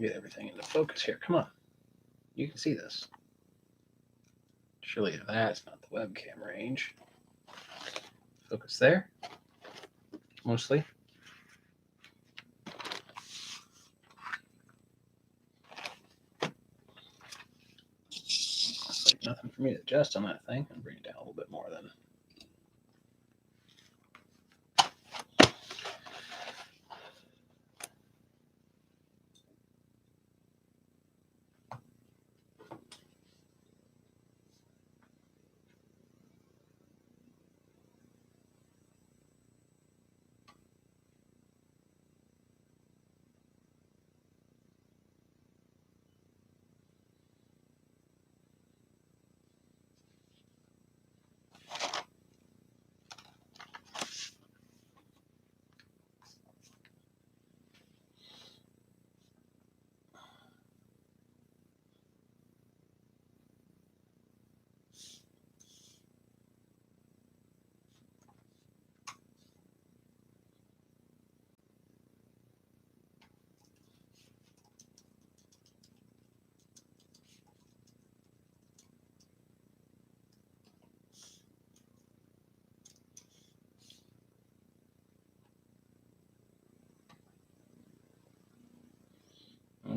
Get everything into focus here. Come on. You can see this. Surely that's not the webcam range. Focus there. Mostly. Looks like nothing for me to adjust on that thing. I'll bring it down a little bit more then.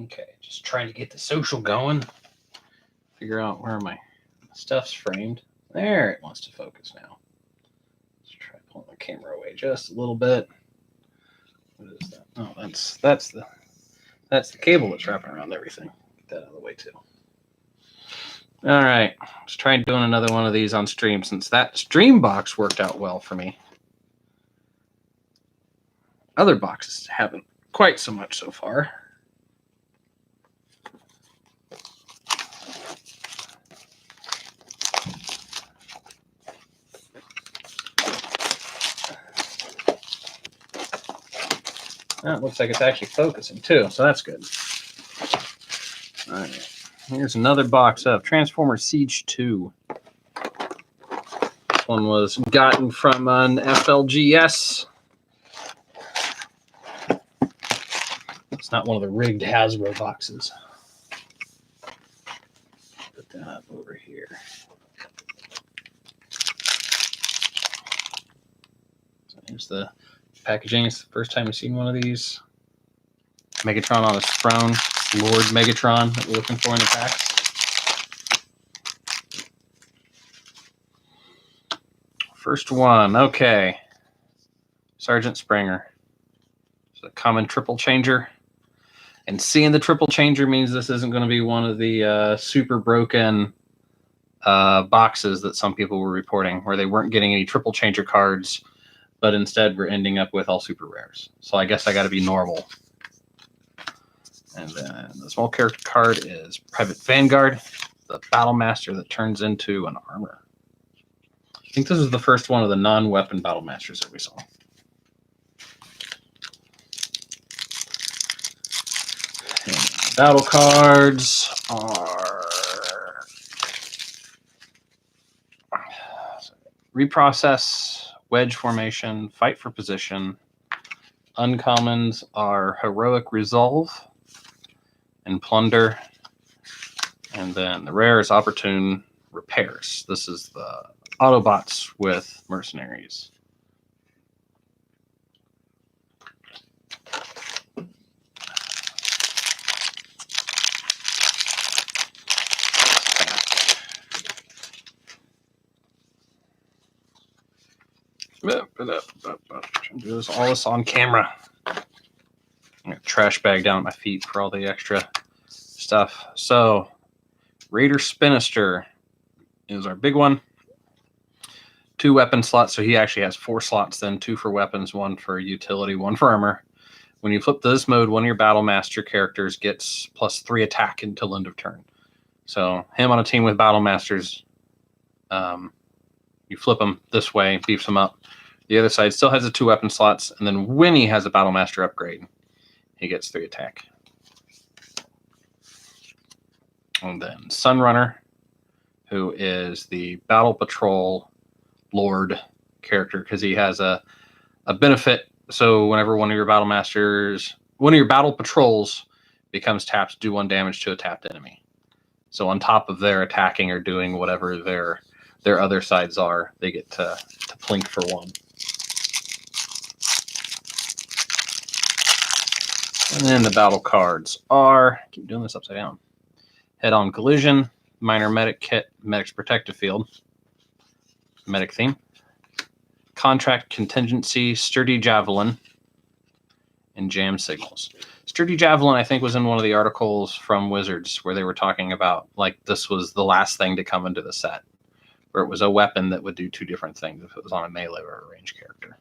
Okay, just trying to get the social going. Figure out where my stuff's framed. There, it wants to focus now. Let's try pulling the camera away just a little bit. What is that? Oh, that's the cable that's wrapping around everything. Get that out of the way too. All right, let's try doing another one of these on stream since that stream box worked out well for me. Other boxes haven't quite so much so far. That looks like it's actually focusing too, so that's good. All right, here's another box of Transformer Siege II. This one was gotten from an FLGS. It's not one of the rigged Hasbro boxes. Put that up over here. So here's the packaging. It's the first time I've seen one of these. Megatron on his throne. Lord Megatron that we're looking for in the pack. First one, okay. Sergeant Springer. It's a common triple changer. And seeing the triple changer means this isn't going to be one of the super broken boxes that some people were reporting, where they weren't getting any triple changer cards, but instead we're ending up with all super rares. So I guess I got to be normal. And then the small character card is Private Vanguard, the Battle Master that turns into an armor. I think this is the first one of the non-weapon Battle Masters that we saw. And battle cards are Reprocess, Wedge Formation, Fight for Position. Uncommons are Heroic Resolve and Plunder. And then the rare is Opportune Repairs. This is the Autobots with Mercenaries. Do all this on camera. I got a trash bag down at my feet for all the extra stuff. So, Raider Spinister is our big one. 2 weapon slots, so he actually has 4 slots then, 2 for weapons, 1 for utility, 1 for armor. When you flip to this mode, one of your Battle Master characters gets +3 attack until end of turn. So him on a team with Battle Masters, you flip him this way, beefs him up. The other side still has the 2 weapon slots, and then when he has a Battle Master upgrade, he gets 3 attack. And then Sunrunner, who is the Battle Patrol Lord character, because he has a benefit. So whenever one of your Battle Masters, one of your Battle Patrols becomes tapped, do 1 damage to a tapped enemy. So on top of their attacking or doing whatever their other sides are, they get to plink for 1. And then the battle cards are, keep doing this upside down, Head-on Collision, Minor Medic Kit, Medic's Protective Field, Medic theme, Contract Contingency, Sturdy Javelin, and Jam Signals. Sturdy Javelin, I think, was in one of the articles from Wizards where they were talking about, like, this was the last thing to come into the set, where it was a weapon that would do 2 different things if it was on a melee or a range character.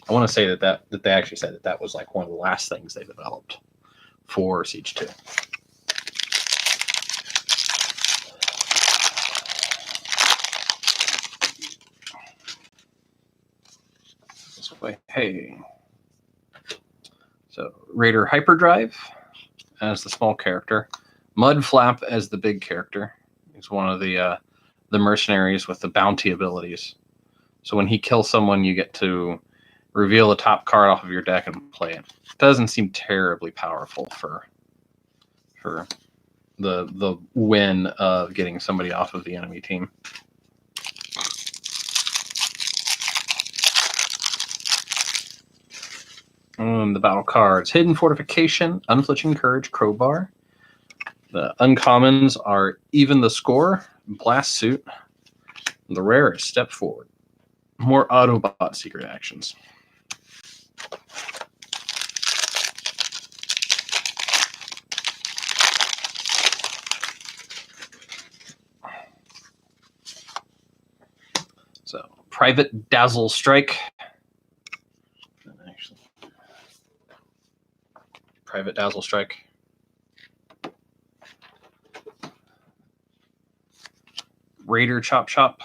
I want to say that they actually said that was like one of the last things they developed for Siege 2. This way, hey. So Raider Hyperdrive as the small character, Mudflap as the big character. He's one of the mercenaries with the bounty abilities. So when he kills someone, you get to reveal the top card off of your deck and play it. It doesn't seem terribly powerful for the win of getting somebody off of the enemy team. And the battle cards: Hidden Fortification, Unflinching Courage, Crowbar. The uncommons are Even the Score, Blast Suit. The rare is Step Forward. More Autobot secret actions. So, Private Dazzle Strike. Actually, Private Dazzle Strike. Raider Chop Chop.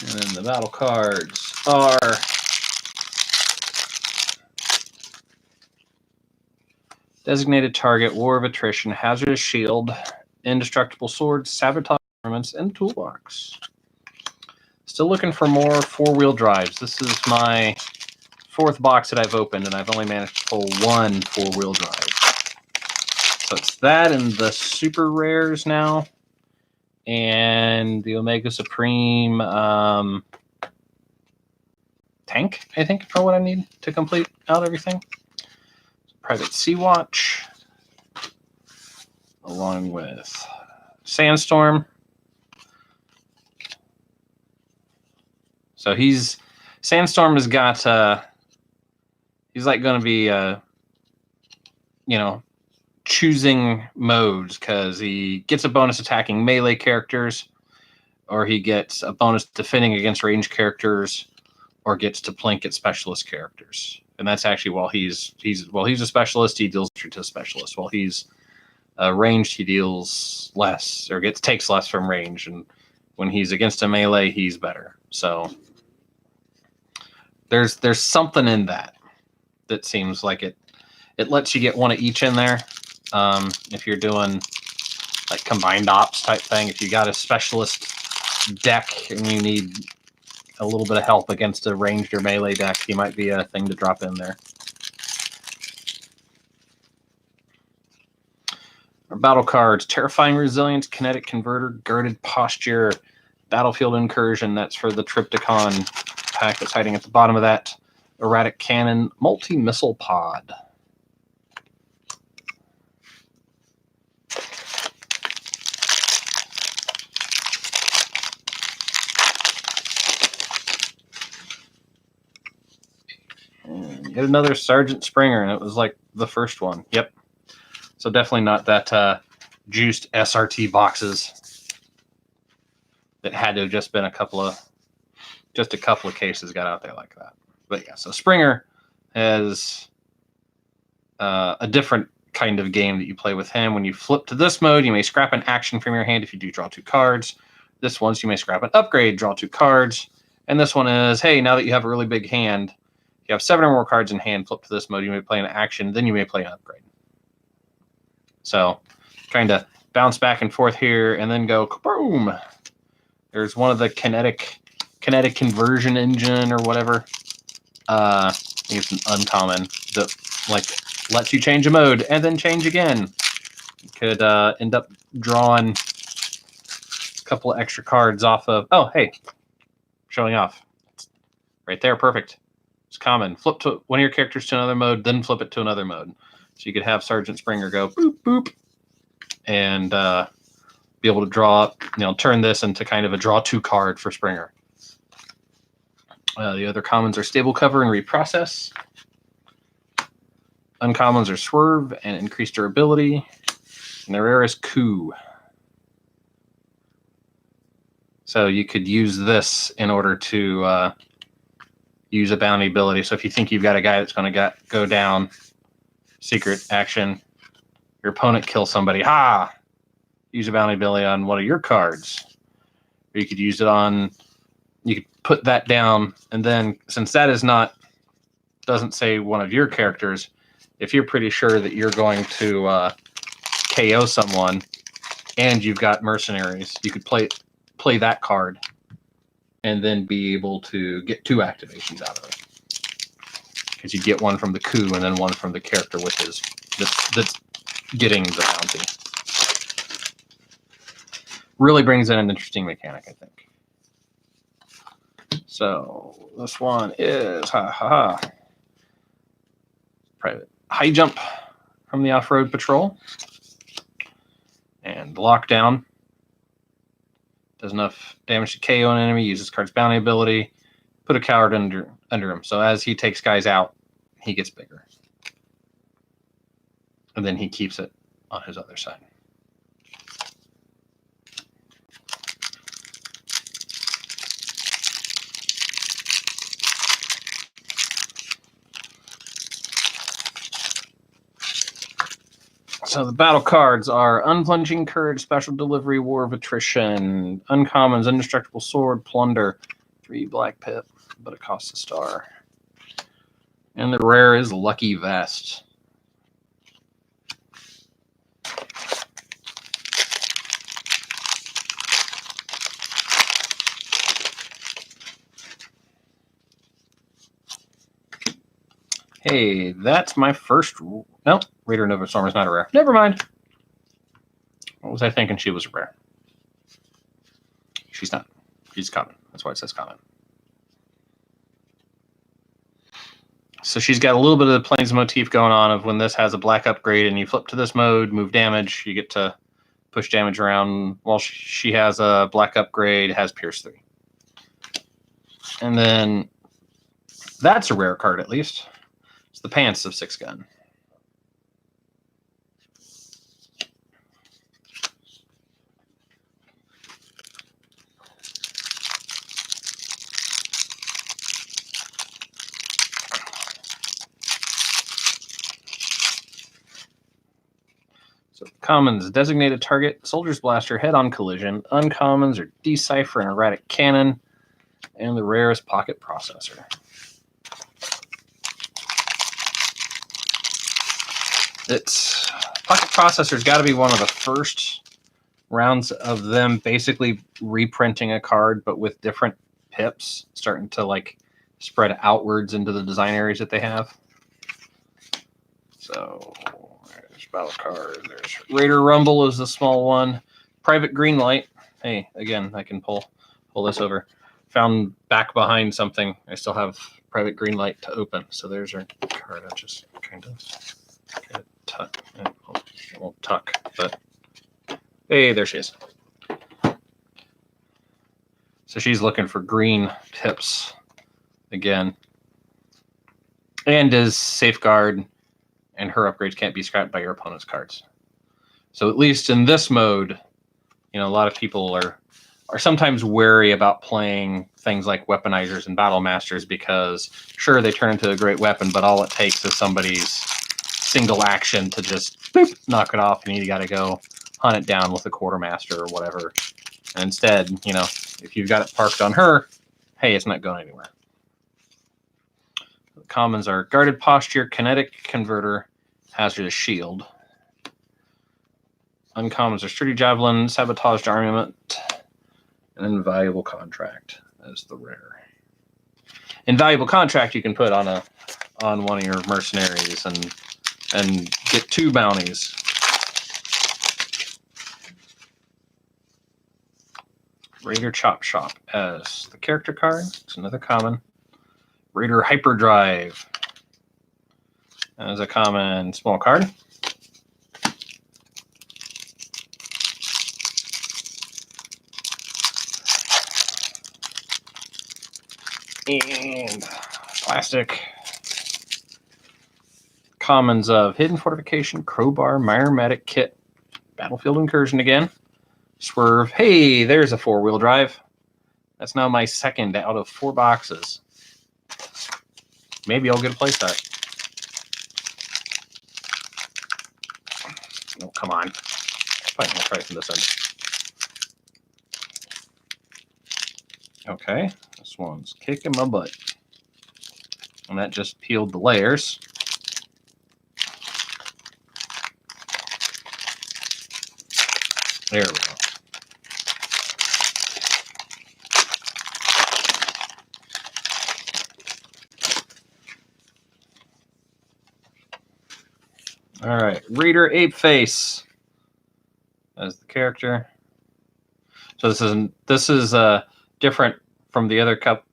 And then the battle cards are Designated Target, War of Attrition, Hazardous Shield, Indestructible Sword, Sabotage Armaments, and Toolbox. Still looking for more 4-wheel drives. This is my 4th box that I've opened, and I've only managed to pull 1 4-wheel drive. So it's that and the super rares now, and the Omega Supreme tank, I think, for what I need to complete out everything. Private Sea Watch, along with Sandstorm. So Sandstorm has got he's like going to be choosing modes, because he gets a bonus attacking melee characters, or he gets a bonus defending against range characters, or gets to plink at specialist characters. And that's actually while he's a specialist, he deals to a specialist. While he's ranged, he deals less, or takes less from range. And when he's against a melee, he's better. So there's something in that seems like it lets you get one of each in there. If you're doing like combined ops type thing, if you got a specialist deck and you need a little bit of help against a ranged or melee deck, he might be a thing to drop in there. Our battle cards: Terrifying Resilience, Kinetic Converter, Guarded Posture, Battlefield Incursion. That's for the Triptychon pack that's hiding at the bottom of that. Erratic Cannon, Multi-Missile Pod. And get another Sergeant Springer, and it was like the first one. Yep. So definitely not that juiced SRT boxes. It had to have just been a couple of cases got out there like that. But yeah, so Springer has a different kind of game that you play with him. When you flip to this mode, you may scrap an action from your hand if you do draw 2 cards. This one's you may scrap an upgrade, draw 2 cards. And this one is, hey, now that you have a really big hand, you have 7 or more cards in hand, flip to this mode, you may play an action, then you may play an upgrade. So kind of bounce back and forth here and then go kaboom. There's one of the kinetic kinetic conversion engine or whatever. I think it's an uncommon that like lets you change a mode and then change again. You could end up drawing a couple of extra cards off of. Oh, hey, showing off right there. Perfect. It's common. Flip to one of your characters to another mode, then flip it to another mode. So you could have Sergeant Springer go boop boop, and be able to draw. Turn this into kind of a draw 2 card for Springer. The other commons are Stable Cover and Reprocess. Uncommons are Swerve and Increased Durability. And the rare is Coup. So you could use this in order to use a bounty ability. So if you think you've got a guy that's going to go down, secret action, your opponent kills somebody. Ha! Use a bounty ability on one of your cards. Or you could use it on... You could put that down, and then since that doesn't say one of your characters, if you're pretty sure that you're going to KO someone and you've got mercenaries, you could play that card and then be able to get 2 activations out of it. Because you get one from the coup and then one from the character with his that's getting the bounty. Really brings in an interesting mechanic, I think. So this one is Private High Jump from the Off-Road Patrol. And Lockdown. Does enough damage to KO an enemy, uses card's bounty ability, put a coward under him. So as he takes guys out, he gets bigger. And then he keeps it on his other side. So the battle cards are Unflinching Courage, Special Delivery, War of Attrition, Uncommons, Indestructible Sword, Plunder, 3 Black Pip, but it costs a star. And the rare is Lucky Vest. Hey, that's my first... Nope, Raider Nova Storm is not a rare. Never mind. What was I thinking she was a rare? She's not. She's common. That's why it says common. So she's got a little bit of the Plains motif going on of when this has a black upgrade and you flip to this mode, move damage, you get to push damage around. While she has a black upgrade, has Pierce 3. And then that's a rare card at least. It's the Pants of 6 Gun. So commons, Designated Target, Soldier's Blaster, Head-On Collision. Uncommons are Decipher and Erratic Cannon. And the rare is Pocket Processor. Pocket Processor's got to be one of the first rounds of them basically reprinting a card, but with different pips, starting to like spread outwards into the design areas that they have. So there's battle card. There's Raider Rumble is the small one. Private Greenlight. Hey, again, I can pull this over. Found back behind something. I still have Private Greenlight to open. So there's our card. I just kind of get it tuck. It won't tuck, but hey, there she is. So she's looking for green tips again. And is Safeguard, and her upgrades can't be scrapped by your opponent's cards. So at least in this mode, a lot of people are sometimes wary about playing things like Weaponizers and Battle Masters because, sure, they turn into a great weapon, but all it takes is somebody's single action to just boop, knock it off, and you got to go hunt it down with a Quartermaster or whatever. And instead, if you've got it parked on her, hey, it's not going anywhere. The commons are Guarded Posture, Kinetic Converter, Hazardous Shield. Uncommons are Sturdy Javelin, Sabotaged Armament. An invaluable contract as the rare. Invaluable contract you can put on one of your mercenaries and get 2 bounties. Raider Chop Shop as the character card. It's another common. Raider Hyperdrive as a common small card. And plastic. Commons of Hidden Fortification, Crowbar, Myromatic Kit, Battlefield Incursion again. Swerve. Hey, there's a 4-wheel drive. That's now my second out of 4 boxes. Maybe I'll get a playset. Oh, come on. Fine, I'll try it from this end. Okay, this one's kicking my butt. And that just peeled the layers. There we go. All right, Raider Ape Face as the character. So this is different from the other cup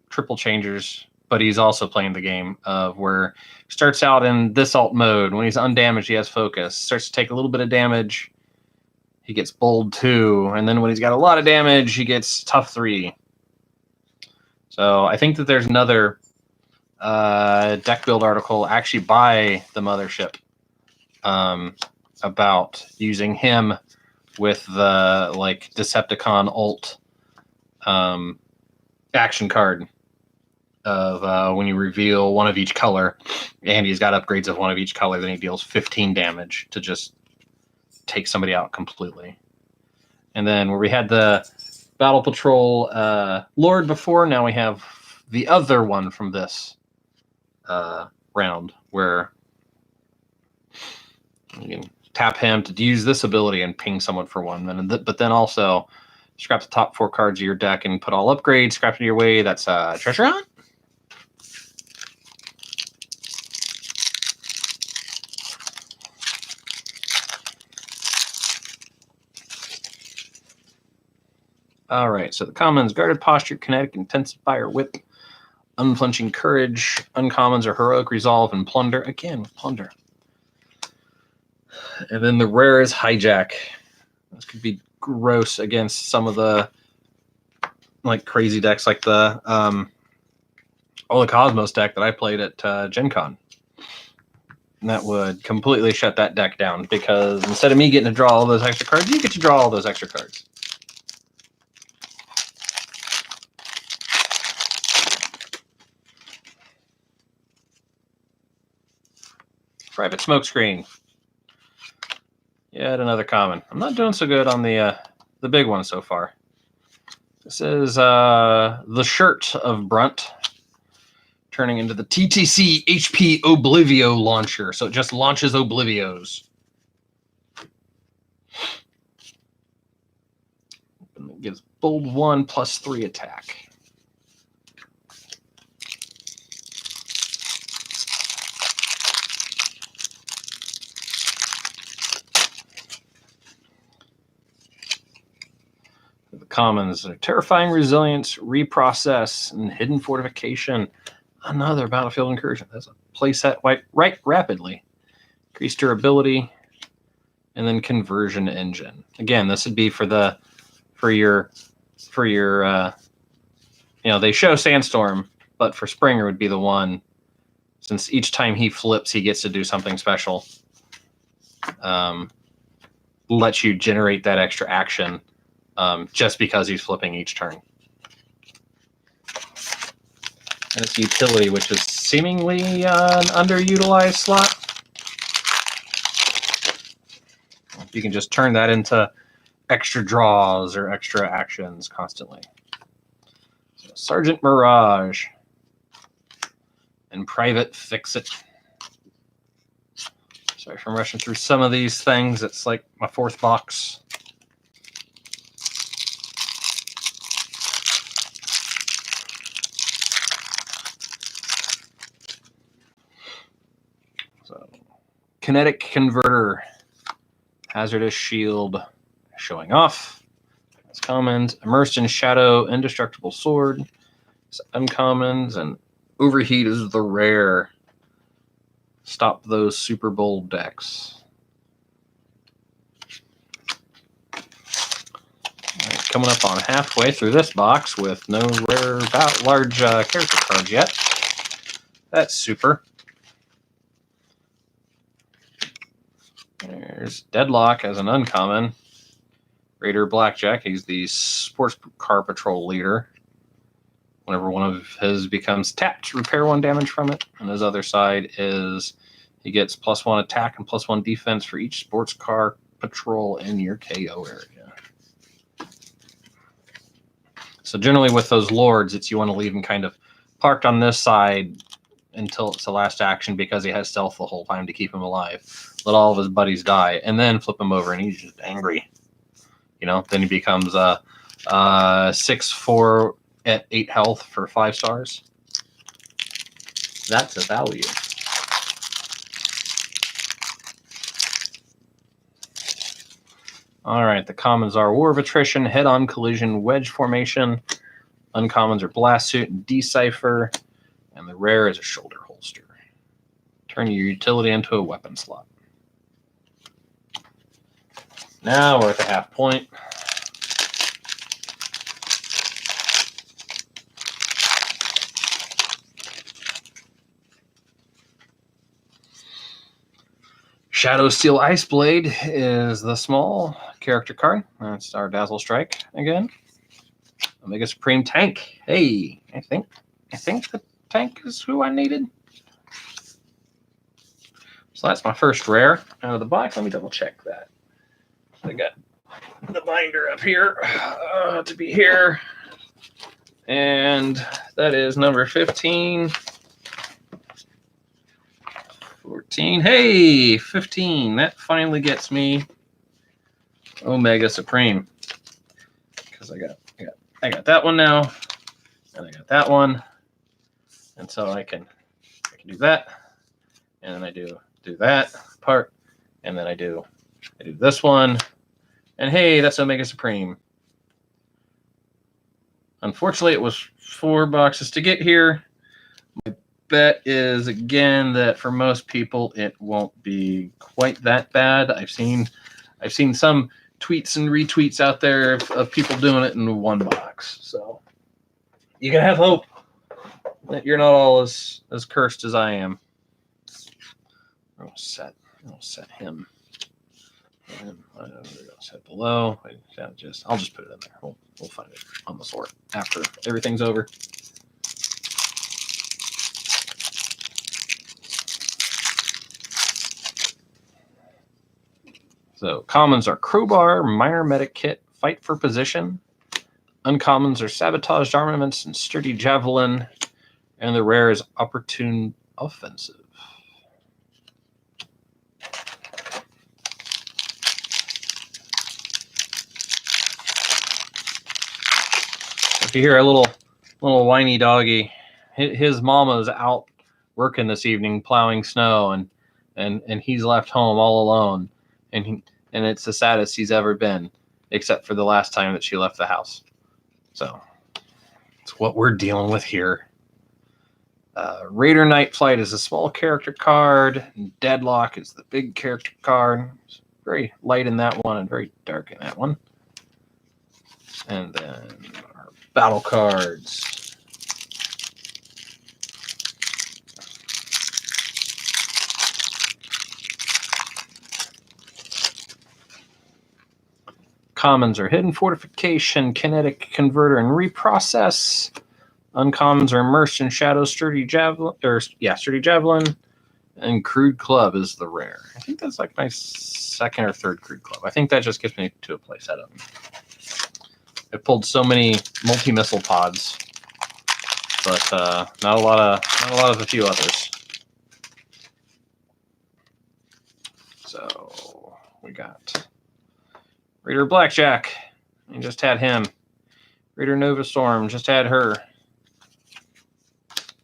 triple changers, but he's also playing the game of where he starts out in this alt mode. When he's undamaged, he has focus. Starts to take a little bit of damage. He gets bold 2, and then when he's got a lot of damage, he gets tough 3. So I think that there's another deck build article actually by the Mothership about using him with the Decepticon ult action card of when you reveal one of each color, and he's got upgrades of one of each color, then he deals 15 damage to just take somebody out completely. And then where we had the Battle Patrol Lord before, now we have the other one from this round, where you can tap him to use this ability and ping someone for 1 minute. But then also scrap the top 4 cards of your deck and put all upgrades, scrap it your way. That's Treasure Hunt. All right, so the commons: Guarded Posture, Kinetic Intensifier, Whip, Unflinching Courage. Uncommons are Heroic Resolve and Plunder. Again, with Plunder. And then the rare is Hijack. This could be gross against some of the crazy decks, like the Cosmos deck that I played at Gen Con. And that would completely shut that deck down, because instead of me getting to draw all those extra cards, you get to draw all those extra cards. Private Smokescreen. Yet another common. I'm not doing so good on the big one so far. This is the Shirt of Brunt, turning into the TTC HP Oblivio launcher. So it just launches Oblivios. And it gives bold 1 plus 3 attack. The commons are Terrifying Resilience, Reprocess, and Hidden Fortification. Another Battlefield Incursion. That's a playset right rapidly. Increased durability, and then Conversion Engine. Again, this would be for your they show Sandstorm, but for Springer would be the one, since each time he flips, he gets to do something special. Lets you generate that extra action. Just because he's flipping each turn. And its utility, which is seemingly an underutilized slot. You can just turn that into extra draws or extra actions constantly. So Sergeant Mirage and Private Fix-It. Sorry if I'm rushing through some of these things. It's like my 4th box. Kinetic Converter. Hazardous Shield showing off. It's commons. Immersed in Shadow, Indestructible Sword. It's uncommons, and Overheat is the rare. Stop those super bold decks. Right, coming up on halfway through this box with no rare, large character cards yet. That's super. There's Deadlock as an uncommon. Raider Blackjack, he's the sports car patrol leader. Whenever one of his becomes tapped, repair 1 damage from it. And his other side is he gets +1 attack and +1 defense for each sports car patrol in your KO area. So generally with those lords, it's you want to leave him kind of parked on this side until it's the last action because he has stealth the whole time to keep him alive. Let all of his buddies die and then flip him over and he's just angry. You know, then he becomes 6/4 at 8 health for 5 stars. That's a value. All right, the commons are War of Attrition, Head-On Collision, Wedge Formation. Uncommons are Blast Suit and Decipher. And the rare is a Shoulder Holster. Turn your utility into a weapon slot. Now we're at the half point. Shadow Steel Ice Blade is the small character card. That's our Dazzle Strike again. Omega Supreme Tank. Hey, I think the tank is who I needed. So that's my first rare out of the box. Let me double check that. I got the binder up here to be here. And that is number 15. 14. Hey, 15. That finally gets me Omega Supreme. Because I got that one now. And I got that one. And so I can do that. And then I do that part. And then I do this one. And hey, that's Omega Supreme. Unfortunately, it was 4 boxes to get here. My bet is, again, that for most people, it won't be quite that bad. I've seen some tweets and retweets out there of people doing it in 1 box. So you can have hope that you're not all as cursed as I am. I'll set him. And I'll set below. I'll just put it in there. We'll find it on the sort after everything's over. So commons are Crowbar, Minor Medic Kit, Fight for Position. Uncommons are Sabotaged Armaments and Sturdy Javelin. And the rare is Opportune Offensive. If you hear a little whiny doggy, his mama's out working this evening plowing snow, and he's left home all alone, and it's the saddest he's ever been, except for the last time that she left the house. So it's what we're dealing with here. Raider Night Flight is a small character card. Deadlock is the big character card. It's very light in that one and very dark in that one. And then our battle cards. Commons are Hidden Fortification, Kinetic Converter, and Reprocess. Uncommons are Immersed in Shadow, Sturdy Javelin, and Crude Club is the rare. I think that's like my 2nd or 3rd Crude Club. I think that just gets me to a play setup. I pulled so many multi-missile pods, but not a lot of a few others. So we got Raider Blackjack. We just had him. Raider Nova Storm just had her.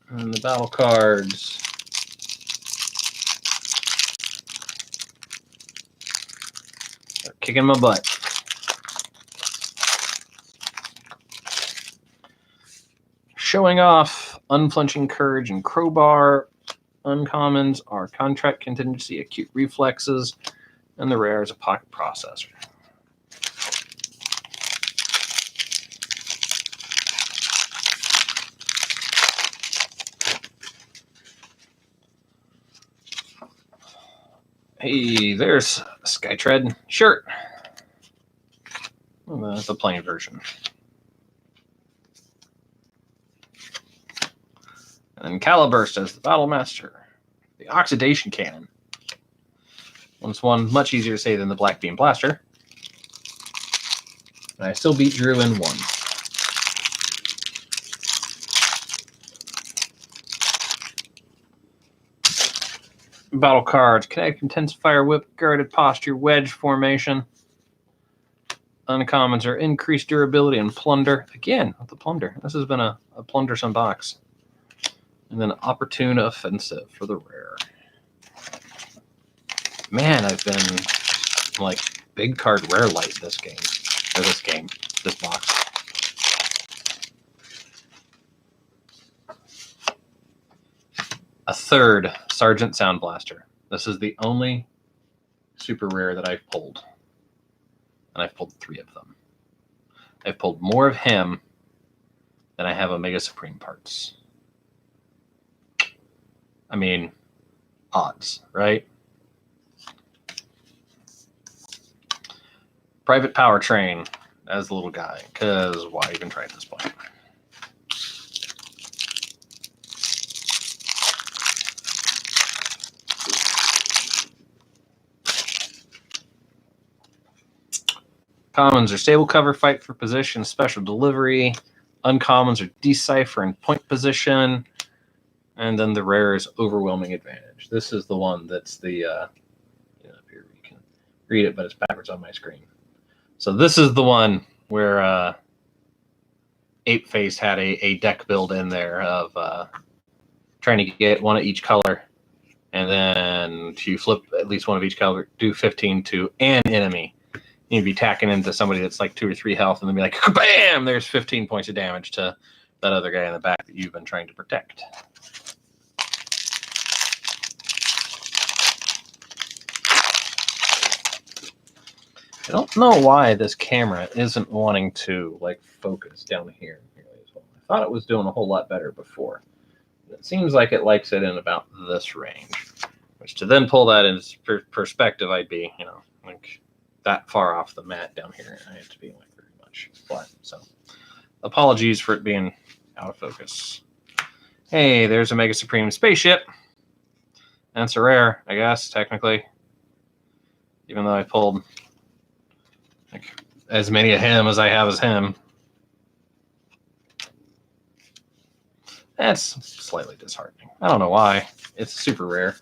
And the battle cards. kicking my butt. Showing off, unflinching courage and crowbar. Uncommons are contract contingency, acute reflexes, and the rare is a pocket processor. Hey, there's Skytread shirt. The plain version. And then Caliburst as the Battle Master. The Oxidation Cannon. Once one much easier to say than the Black Beam Blaster. And I still beat Drew in one. Battle cards. Kinetic Intensifier, Whip, Guarded Posture, Wedge Formation. Uncommons are increased durability and plunder. Again, with the plunder. This has been a plundersome box. And then Opportune Offensive for the rare. Man, I've been like big card rare light this game. Or this box. A third Sergeant Sound Blaster. This is the only super rare that I've pulled. And I've pulled 3 of them. I've pulled more of him than I have Omega Supreme parts. I mean, odds, right? Private Powertrain as the little guy, because why even try at this point? Commons are Stable Cover, Fight for Position, Special Delivery. Uncommons are Decipher and Point Position. And then the rare is Overwhelming Advantage. This is the one that's the, up here you can read it, but it's backwards on my screen. So this is the one where Apeface had a deck build in there of trying to get one of each color. And then to flip at least one of each color, do 15 to an enemy. You'd be tacking into somebody that's like 2 or 3 health, and then be like, bam! There's 15 points of damage to that other guy in the back that you've been trying to protect. I don't know why this camera isn't wanting to like focus down here. I thought it was doing a whole lot better before. It seems like it likes it in about this range, which to then pull that into perspective, I'd be, like that far off the mat down here. I have to be like very much flat. So apologies for it being out of focus. Hey, there's a Mega Supreme Spaceship. That's a rare, I guess, technically. Even though I pulled like as many of him as I have as him. That's slightly disheartening. I don't know why. It's super rare.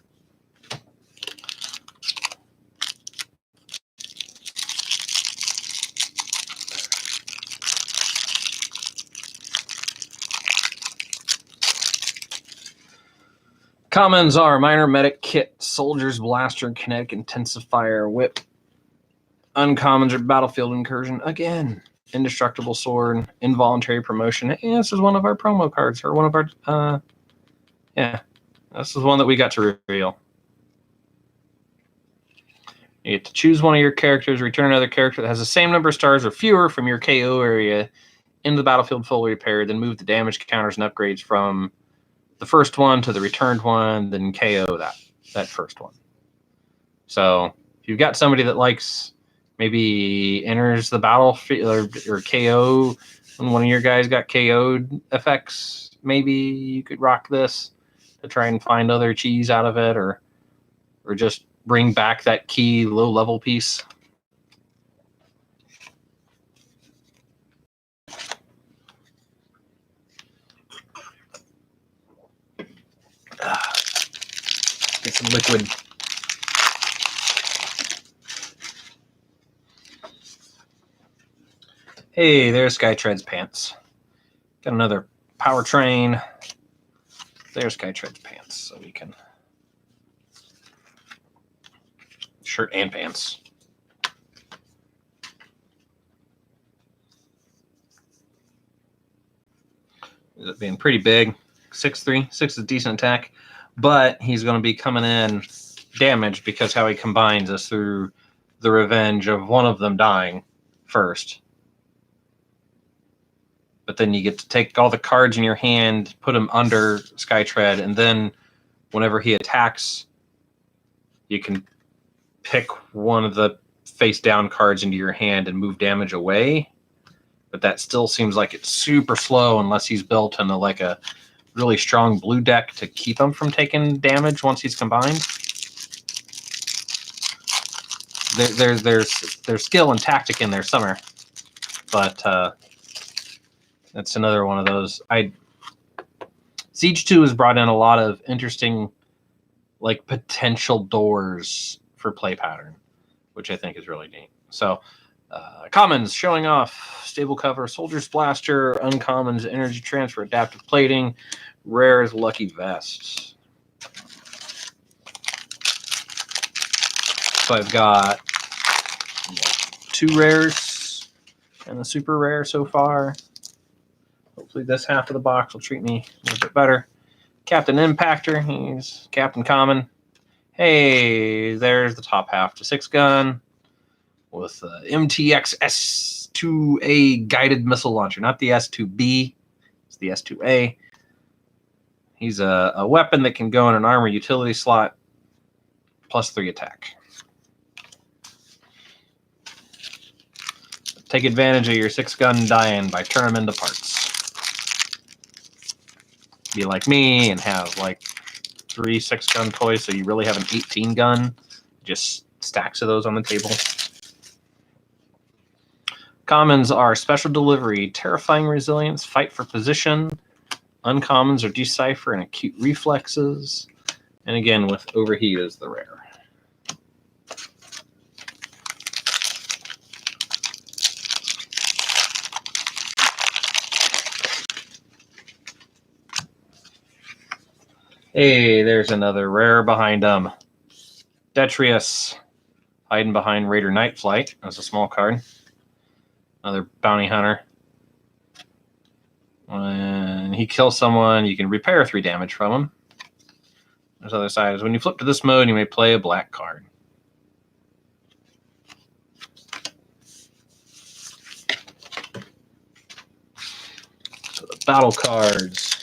Commons are Minor Medic Kit, Soldier's Blaster, Kinetic Intensifier, Whip. Uncommons are Battlefield Incursion. Again, Indestructible Sword, Involuntary Promotion. And this is one of our promo cards, or one of our, this is one that we got to reveal. You get to choose one of your characters, return another character that has the same number of stars or fewer from your KO area into the battlefield fully repaired, then move the damage counters and upgrades from the first one to the returned one, then KO that first one. So if you've got somebody that likes maybe enters the battlefield or KO when one of your guys got KO'd effects, maybe you could rock this to try and find other cheese out of it, or just bring back that key low level piece. Get some liquid. Hey, there's Skytread's pants. Got another powertrain. There's Skytread's pants, so we can shirt and pants. it being pretty big. 6'3", 6 is decent attack, but he's going to be coming in damaged because how he combines is through the revenge of one of them dying first. But then you get to take all the cards in your hand, put them under Skytread, and then whenever he attacks, you can pick one of the face-down cards into your hand and move damage away. But that still seems like it's super slow unless he's built into like a really strong blue deck to keep him from taking damage once he's combined. There's skill and tactic in there somewhere, but that's another one of those. Siege 2 has brought in a lot of interesting, like, potential doors for play pattern, which I think is really neat. So, commons showing off stable cover, Soldier's Blaster, uncommons, energy transfer, adaptive plating, rares, lucky vests. So I've got 2 rares and a super rare so far. Hopefully this half of the box will treat me a little bit better. Captain Impactor, he's Captain Common. Hey, there's the top half to 6-gun with MTX S2A guided missile launcher. Not the S2B, it's the S2A. He's a weapon that can go in an armor utility slot, plus 3 attack. Take advantage of your 6-gun die-in by turning them into parts. Be like me and have like 3 6-gun toys, so you really have an 18-gun. Just stacks of those on the table. Commons are Special Delivery, Terrifying Resilience, Fight for Position. Uncommons are Decipher and Acute Reflexes. And again, with Overheat is the rare. Hey, there's another rare behind them. Detrius, hiding behind Raider Night Flight. That's a small card. Another bounty hunter. When he kills someone, you can repair 3 damage from him. There's other sides. When you flip to this mode, you may play a black card. So the battle cards.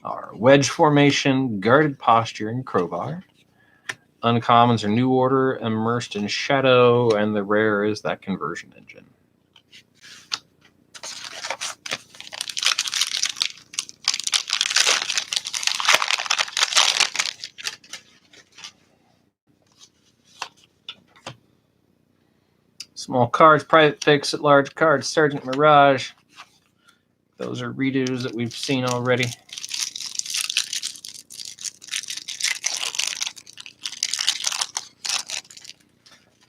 Are Wedge Formation, Guarded Posture, and Crowbar. Uncommons are New Order, Immersed in Shadow, and the rare is that Conversion Engine. Small cards, Private Fix at large cards, Sergeant Mirage. Those are redos that we've seen already.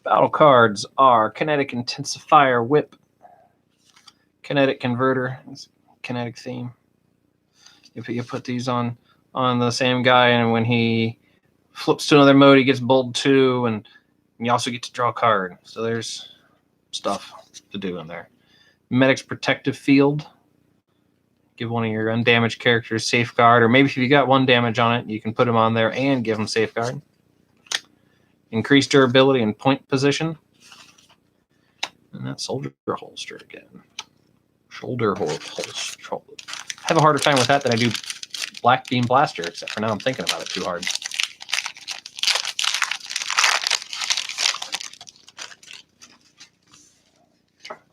Battle cards are Kinetic Intensifier Whip, Kinetic Converter, it's kinetic theme. You put these on the same guy, and when he flips to another mode, he gets bold 2, and you also get to draw a card. So there's stuff to do in there. Medic's Protective Field. Give one of your undamaged characters Safeguard, or maybe if you got 1 damage on it, you can put him on there and give him Safeguard. Increased durability and point position. And that Soldier Holster again. Shoulder holster. I have a harder time with that than I do Black Beam Blaster, except for now I'm thinking about it too hard.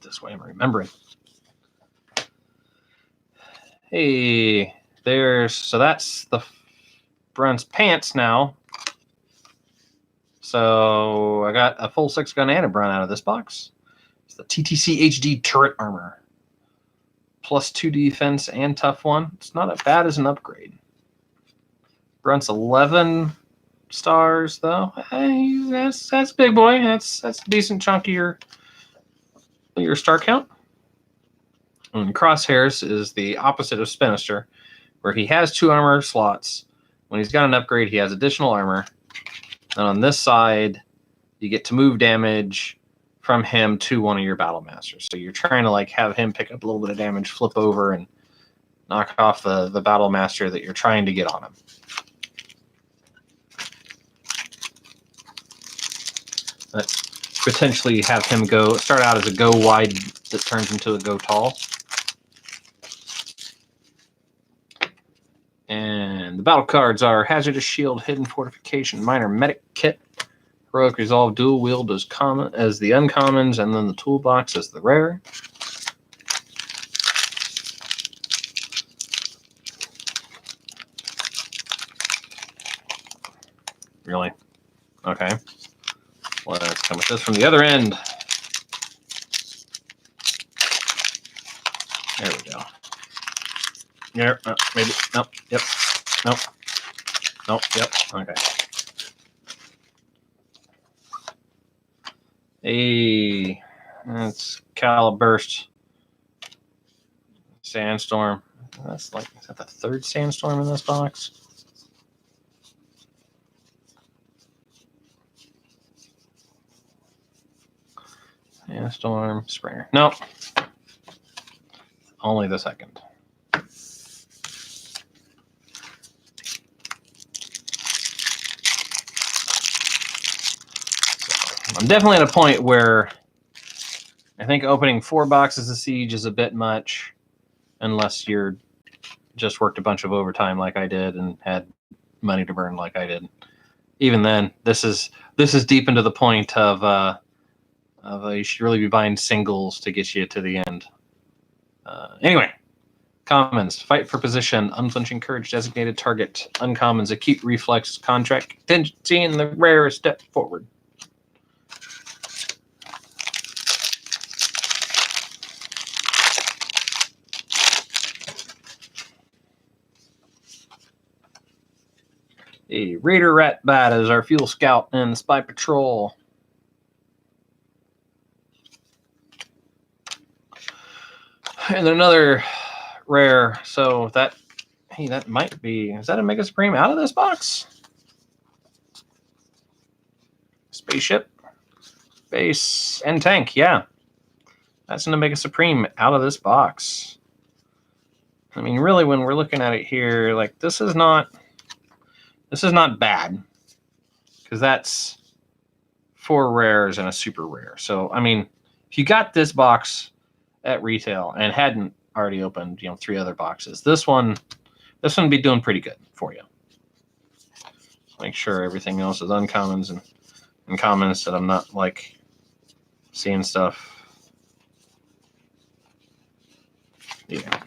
This way I'm remembering. Hey, so that's the Brun's pants now. So I got a full 6-gun and a Brun out of this box. It's the TTC HD Turret Armor. Plus 2 defense and tough 1. It's not as bad as an upgrade. Brun's 11 stars, though. Hey, that's big boy. That's a decent chunk of your star count. And Crosshairs is the opposite of Spinister, where he has 2 armor slots. When he's got an upgrade, he has additional armor. And on this side, you get to move damage from him to one of your battle masters. So you're trying to like have him pick up a little bit of damage, flip over, and knock off the battle master that you're trying to get on him. Potentially have him start out as a go wide that turns into a go tall. And the battle cards are Hazardous Shield, Hidden Fortification, Minor Medic Kit, Heroic Resolve, Dual Wield as the uncommons, and then the toolbox as the rare. Really? Okay. Let's come with this from the other end. There we go. There. Maybe. Nope. Yep. Nope. Nope. Yep. Okay. Hey, that's Caliburst. Sandstorm. That's like, is that the third Sandstorm in this box? Sandstorm, Springer. Nope. Only the second. So, I'm definitely at a point where I think opening 4 boxes of Siege is a bit much, unless you're just worked a bunch of overtime like I did and had money to burn like I did. Even then, this is deep into the point of you should really be buying singles to get you to the end. Anyway, commons: fight for position, unflinching courage, designated target. Uncommons: acute reflex, contract contingency, and the rare step forward. A Raider Rat Bat is our fuel scout and the spy patrol. And another rare. So that might be. Is that a Mega Supreme out of this box? Spaceship, base, and tank. Yeah, that's an Omega Supreme out of this box. I mean, really, when we're looking at it here, like this is not bad, because that's 4 rares and a super rare. So I mean, if you got this box at retail and hadn't already opened, 3 other boxes, this one would be doing pretty good for you. Make sure everything else is uncommons and commons, that I'm not like seeing stuff. Yeah.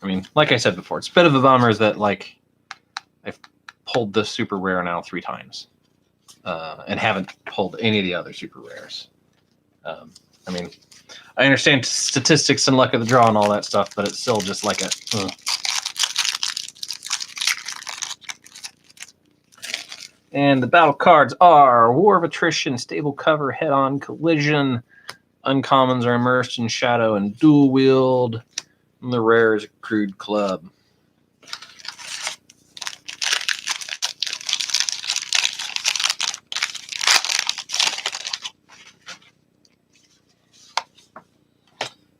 I mean, like I said before, it's a bit of a bummer that like I've pulled this super rare now 3 times and haven't pulled any of the other super rares. I mean, I understand statistics and luck of the draw and all that stuff, but it's still just like a. And the battle cards are War of Attrition, Stable Cover, Head-On Collision. Uncommons are Immersed in Shadow and Dual Wield. And the rare is Crude Club.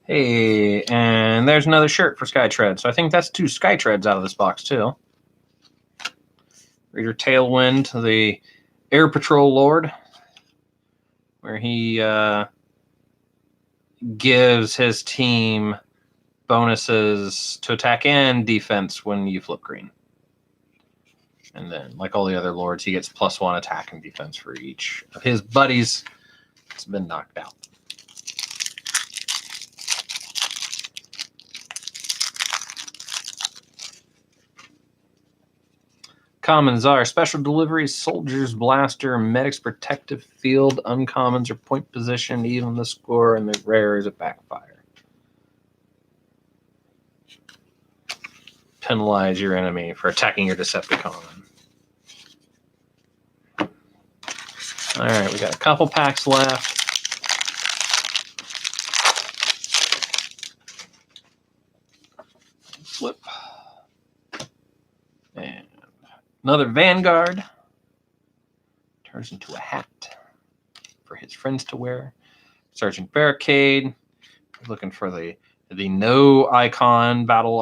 Hey, and there's another shirt for Skytread. So I think that's 2 Skytreads out of this box, too. Raider Tailwind, the Air Patrol Lord, where he gives his team bonuses to attack and defense when you flip green. And then, like all the other lords, he gets +1 attack and defense for each of his buddies that's been knocked out. Commons are Special Deliveries, Soldier's Blaster, Medic's Protective Field. Uncommons are Point Position, Even the Score, and the rare is a Backfire. Penalize your enemy for attacking your Decepticon. All right, we got a couple packs left. Flip. And another Vanguard. Turns into a hat for his friends to wear. Sergeant Barricade. Looking for the no icon, battle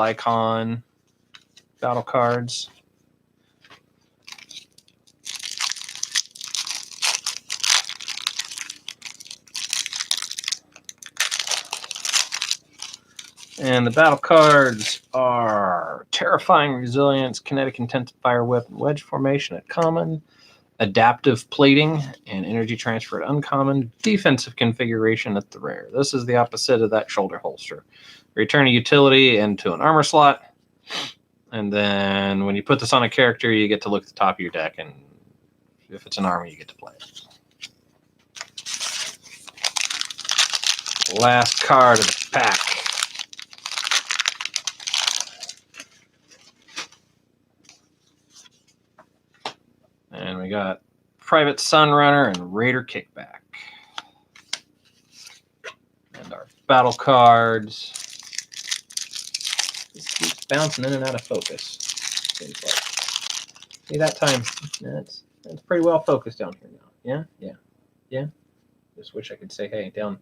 cards. And the battle cards are Terrifying Resilience, Kinetic Intensifier Weapon, Wedge Formation at common, Adaptive Plating, and Energy Transfer at uncommon, Defensive Configuration at the rare. This is the opposite of that shoulder holster. Return a utility into an armor slot, and then when you put this on a character, you get to look at the top of your deck, and if it's an armor, you get to play it. Last card of the pack. And we got Private Sunrunner and Raider Kickback. And our battle cards. This keeps bouncing in and out of focus. Seems like. See, that time, it's pretty well focused down here now. Yeah. Just wish I could say, hey, down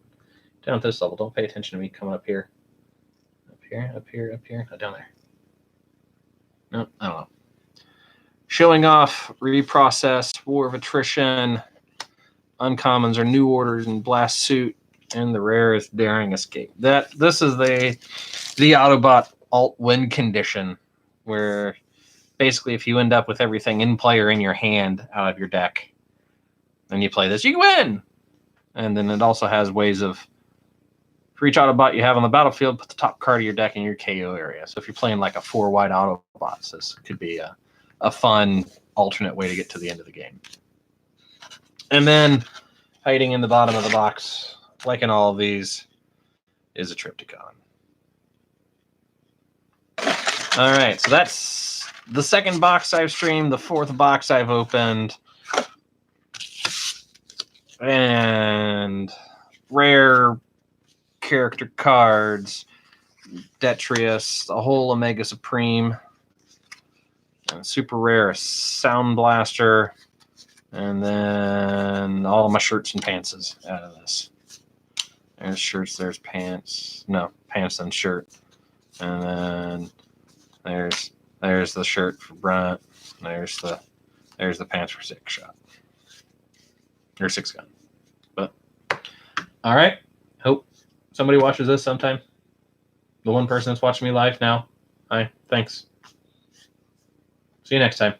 at this level, don't pay attention to me coming up here. Up here. Oh, down there. No, I don't know. Showing off, reprocess, War of Attrition, uncommons are New Orders and Blast Suit, and the rare is Daring Escape. This is the Autobot alt win condition, where basically if you end up with everything in play or in your hand out of your deck, and you play this, you win. And then it also has ways of, for each Autobot you have on the battlefield, put the top card of your deck in your KO area. So if you're playing like a 4-wide Autobots, this could be a fun alternate way to get to the end of the game. And then hiding in the bottom of the box, like in all of these, is a Triptychon. All right, so that's the second box I've streamed, the fourth box I've opened. And rare character cards, Detrius, the whole Omega Supreme, and super rare Sound Blaster, and then all my shirts and pantses out of this. There's shirts, there's pants. No, pants and shirt. And then there's the shirt for Brunt. There's the pants for Six Shot. Or Six Gun. But all right. Hope somebody watches this sometime. The one person that's watching me live now. Hi, thanks. See you next time.